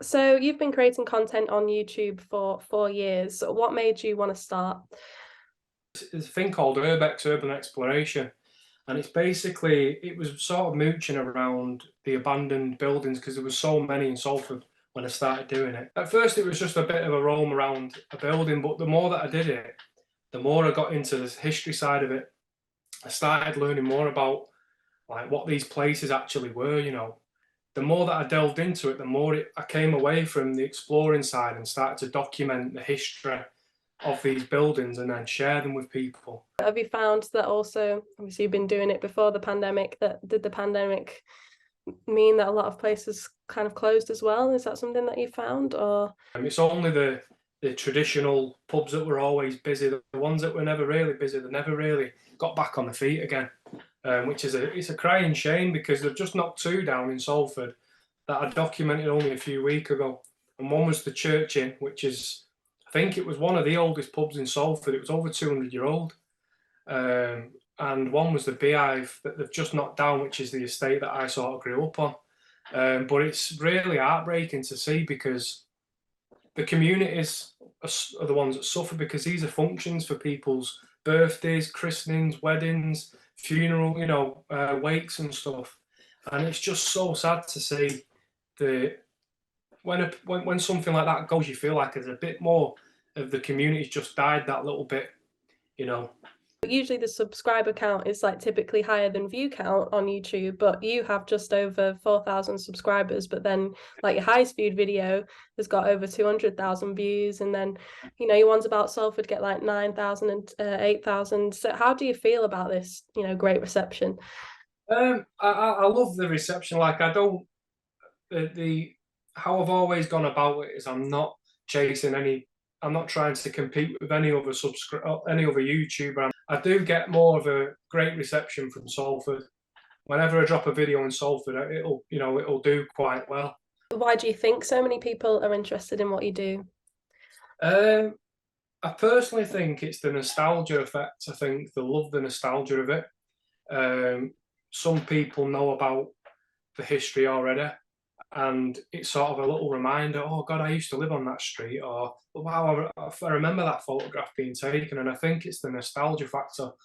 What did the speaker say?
So you've been creating content on YouTube for 4 years. So what made you want to start? There's a thing called Urbex, Urban Exploration, and it was sort of mooching around the abandoned buildings because there was so many in Salford when I started doing it. At first, it was just a bit of a roam around a building, but the more that I did it, the more I got into the history side of it. I started learning more about like what these places actually were. The more that I delved into it, the more I came away from the exploring side and started to document the history of these buildings and then share them with people. Have you found that also, obviously you've been doing it before the pandemic, that did the pandemic mean that a lot of places kind of closed as well? Is that something that you found or? It's only the traditional pubs that were always busy. The ones that were never really busy, they never really got back on the feet again, which is it's a crying shame because they've just knocked two down in Salford that I documented only a few weeks ago. And one was the Church Inn, which is, I think it was one of the oldest pubs in Salford. It was over 200 year old. And one was the Beehive that they've just knocked down, which is the estate that I sort of grew up on. But it's really heartbreaking to see because the communities are the ones that suffer because these are functions for people's birthdays, christenings, weddings, funeral, wakes and stuff. And it's just so sad to see the when something like that goes, you feel like there's a bit more of the community's just died that little bit, you know. Usually the subscriber count is like typically higher than view count on YouTube, but you have just over 4,000 subscribers. But then, like your highest viewed video has got over 200,000 views, and then your ones about Salford get like 9,000 and 8,000. So how do you feel about this? Great reception. I love the reception. Like I don't the how I've always gone about it is I'm not chasing any. I'm not trying to compete with any other YouTuber. I do get more of a great reception from Salford. Whenever I drop a video in Salford, it'll do quite well. Why do you think so many people are interested in what you do? Um, I personally think it's the nostalgia effect. I think they love the nostalgia of it. Um, some people know about the history already, and it's sort of a little reminder. Oh God, I used to live on that street, or wow, I remember that photograph being taken. And I think it's the nostalgia factor